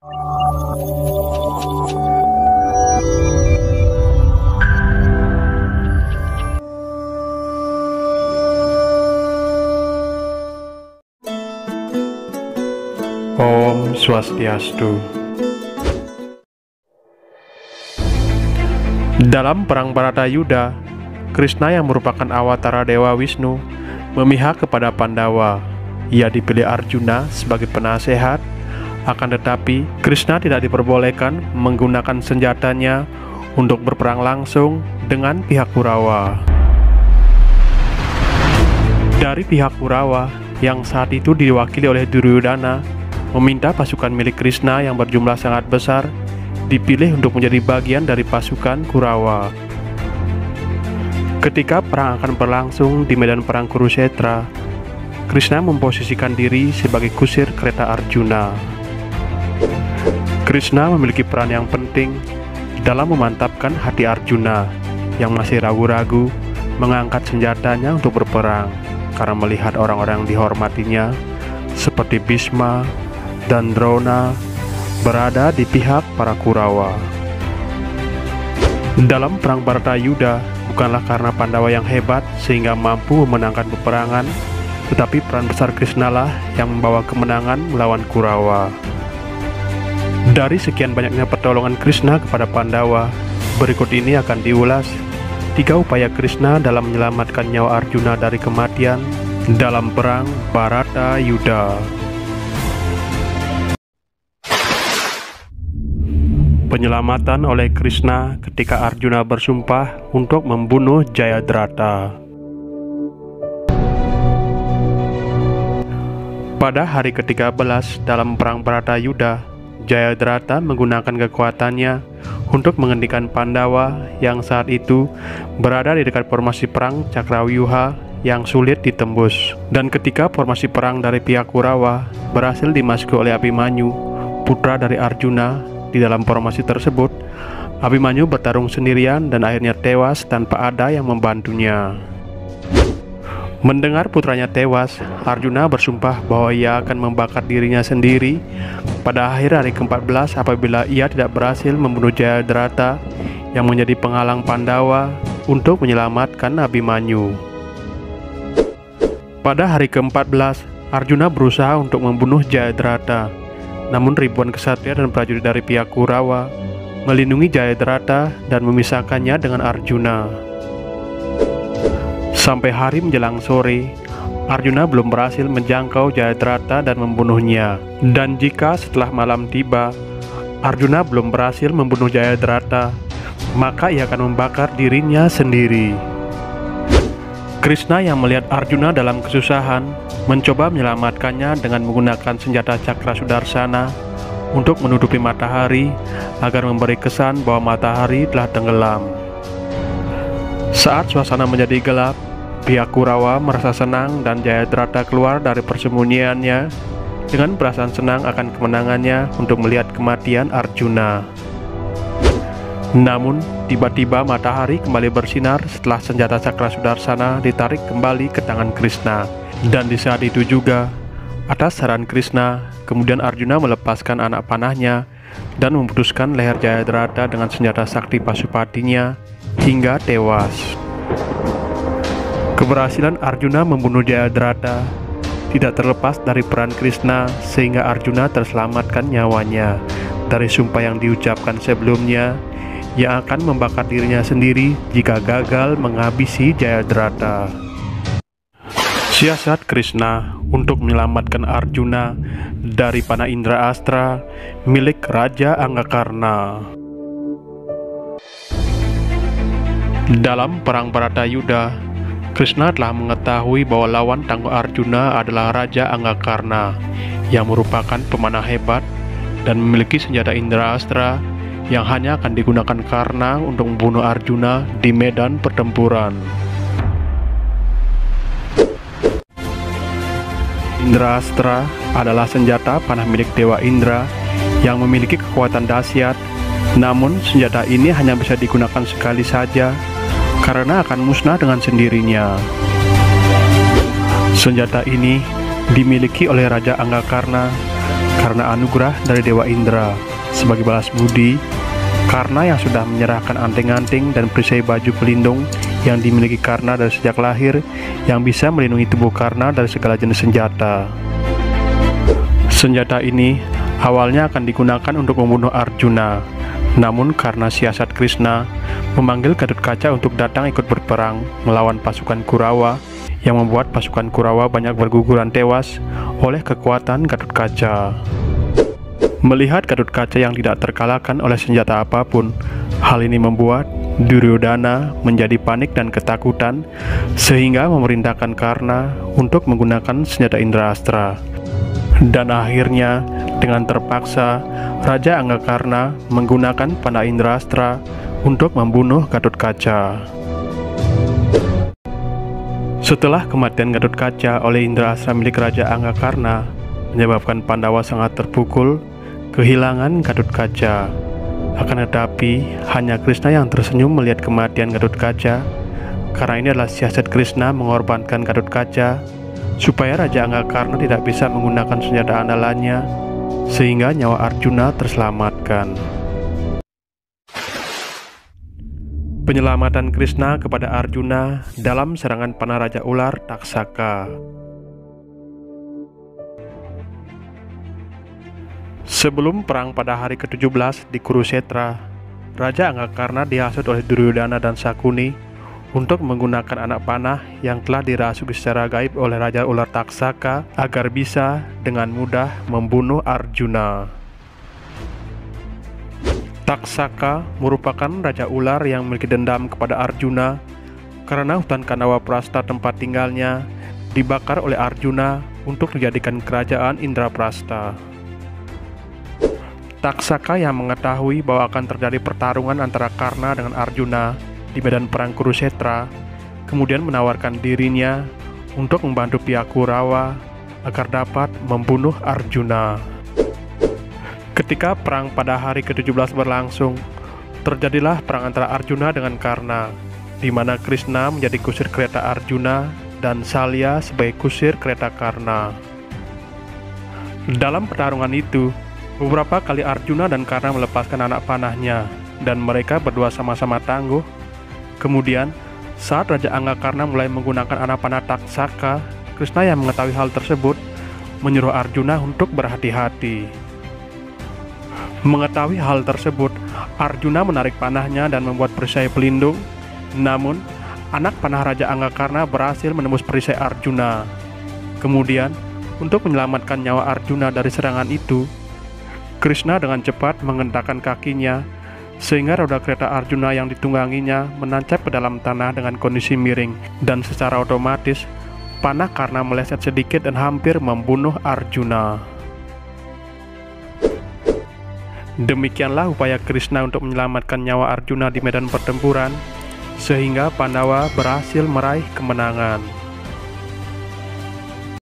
Om Swastiastu. Dalam perang Bharatayuddha, Krishna yang merupakan awatara Dewa Wisnu memihak kepada Pandawa. Ia dipilih Arjuna sebagai penasehat, akan tetapi Krishna tidak diperbolehkan menggunakan senjatanya untuk berperang langsung dengan pihak Kurawa. Dari pihak Kurawa, yang saat itu diwakili oleh Duryodhana, meminta pasukan milik Krishna yang berjumlah sangat besar dipilih untuk menjadi bagian dari pasukan Kurawa. Ketika perang akan berlangsung di medan perang Kurukshetra, Krishna memposisikan diri sebagai kusir kereta Arjuna. Krishna memiliki peran yang penting dalam memantapkan hati Arjuna yang masih ragu-ragu mengangkat senjatanya untuk berperang karena melihat orang-orang yang dihormatinya seperti Bhisma dan Drona berada di pihak para Kurawa. Dalam perang Bharatayuddha, bukanlah karena Pandawa yang hebat sehingga mampu memenangkan peperangan, tetapi peran besar Krishna lah yang membawa kemenangan melawan Kurawa. Dari sekian banyaknya pertolongan Krishna kepada Pandawa, berikut ini akan diulas 3 upaya Krishna dalam menyelamatkan nyawa Arjuna dari kematian dalam perang Bharatayuddha. Penyelamatan oleh Krishna ketika Arjuna bersumpah untuk membunuh Jayadratha. Pada hari ke-13 dalam perang Bharatayuddha, Jayadratha menggunakan kekuatannya untuk menghentikan Pandawa yang saat itu berada di dekat formasi perang Cakravyuha yang sulit ditembus. Dan ketika formasi perang dari pihak Kurawa berhasil dimasuki oleh Abhimanyu, putra dari Arjuna, di dalam formasi tersebut, Abhimanyu bertarung sendirian dan akhirnya tewas tanpa ada yang membantunya. Mendengar putranya tewas, Arjuna bersumpah bahwa ia akan membakar dirinya sendiri pada akhir hari ke-14 apabila ia tidak berhasil membunuh Jayadratha yang menjadi penghalang Pandawa untuk menyelamatkan Abhimanyu. Pada hari ke-14, Arjuna berusaha untuk membunuh Jayadratha. Namun ribuan ksatria dan prajurit dari pihak Kurawa melindungi Jayadratha dan memisahkannya dengan Arjuna. Sampai hari menjelang sore, Arjuna belum berhasil menjangkau Jayadratha dan membunuhnya. Dan jika setelah malam tiba, Arjuna belum berhasil membunuh Jayadratha, maka ia akan membakar dirinya sendiri. Krishna yang melihat Arjuna dalam kesusahan mencoba menyelamatkannya dengan menggunakan senjata Cakra Sudarsana untuk menutupi matahari agar memberi kesan bahwa matahari telah tenggelam. Saat suasana menjadi gelap, pihak Kurawa merasa senang dan Jayadratha keluar dari persembunyiannya dengan perasaan senang akan kemenangannya untuk melihat kematian Arjuna. Namun, tiba-tiba matahari kembali bersinar setelah senjata Cakra Sudarsana ditarik kembali ke tangan Krishna. Dan di saat itu juga, atas saran Krishna, kemudian Arjuna melepaskan anak panahnya dan memutuskan leher Jayadratha dengan senjata sakti Pasupatinya hingga tewas. Keberhasilan Arjuna membunuh Jayadratha tidak terlepas dari peran Krishna sehingga Arjuna terselamatkan nyawanya dari sumpah yang diucapkan sebelumnya yang akan membakar dirinya sendiri jika gagal menghabisi Jayadratha. Siasat Krishna untuk menyelamatkan Arjuna dari panah Indra Astra milik Raja Anggakarna. Dalam perang Bharatayuddha, Krishna telah mengetahui bahwa lawan tangguh Arjuna adalah Raja Anggakarna yang merupakan pemanah hebat dan memiliki senjata Indra Astra yang hanya akan digunakan Karna untuk membunuh Arjuna di medan pertempuran. Indra Astra adalah senjata panah milik Dewa Indra yang memiliki kekuatan dahsyat, namun senjata ini hanya bisa digunakan sekali saja karena akan musnah dengan sendirinya. Senjata ini dimiliki oleh Raja Anggakarna karena anugerah dari Dewa Indra. Sebagai balas budi, Karna yang sudah menyerahkan anting-anting dan perisai baju pelindung yang dimiliki Karna dari sejak lahir, yang bisa melindungi tubuh Karna dari segala jenis senjata. Senjata ini awalnya akan digunakan untuk membunuh Arjuna, namun karena siasat Krishna memanggil Gatotkaca untuk datang ikut berperang melawan pasukan Kurawa, yang membuat pasukan Kurawa banyak berguguran tewas oleh kekuatan Gatotkaca. Melihat Gatotkaca yang tidak terkalahkan oleh senjata apapun, hal ini membuat Duryodhana menjadi panik dan ketakutan, sehingga memerintahkan Karna untuk menggunakan senjata Indrastra. Dan akhirnya, dengan terpaksa, Raja Anggakarna menggunakan panah Indrastra untuk membunuh Gatotkaca. Setelah kematian Gatotkaca oleh Indrastra milik Raja Anggakarna, menyebabkan Pandawa sangat terpukul, kehilangan Gatotkaca. Akan tetapi, hanya Krishna yang tersenyum melihat kematian Gatotkaca, karena ini adalah siasat Krishna mengorbankan Gatotkaca, supaya Raja Anggakarna tidak bisa menggunakan senjata andalannya, sehingga nyawa Arjuna terselamatkan. Penyelamatan Krishna kepada Arjuna dalam serangan panah Raja Ular Taksaka. Sebelum perang pada hari ke-17 di Kurusetra, Raja Anggakarna dihasut oleh Duryodhana dan Sakuni untuk menggunakan anak panah yang telah dirasuki secara gaib oleh Raja Ular Taksaka agar bisa dengan mudah membunuh Arjuna. Taksaka merupakan Raja Ular yang memiliki dendam kepada Arjuna karena hutan Kandawaprastha tempat tinggalnya dibakar oleh Arjuna untuk dijadikan kerajaan Indraprastha. Taksaka yang mengetahui bahwa akan terjadi pertarungan antara Karna dengan Arjuna di medan perang Kurusetra, kemudian menawarkan dirinya untuk membantu pihak Kurawa agar dapat membunuh Arjuna. Ketika perang pada hari ke-17 berlangsung, terjadilah perang antara Arjuna dengan Karna, di mana Krishna menjadi kusir kereta Arjuna dan Salya sebagai kusir kereta Karna. Dalam pertarungan itu, beberapa kali Arjuna dan Karna melepaskan anak panahnya, dan mereka berdua sama-sama tangguh. Kemudian, saat Raja Anggakarna mulai menggunakan anak panah Taksaka, Krishna yang mengetahui hal tersebut menyuruh Arjuna untuk berhati-hati. Mengetahui hal tersebut, Arjuna menarik panahnya dan membuat perisai pelindung. Namun, anak panah Raja Anggakarna berhasil menembus perisai Arjuna. Kemudian, untuk menyelamatkan nyawa Arjuna dari serangan itu, Krishna dengan cepat menghentakkan kakinya, sehingga roda kereta Arjuna yang ditungganginya menancap ke dalam tanah dengan kondisi miring, dan secara otomatis panah Karna meleset sedikit dan hampir membunuh Arjuna. Demikianlah upaya Krishna untuk menyelamatkan nyawa Arjuna di medan pertempuran, sehingga Pandawa berhasil meraih kemenangan.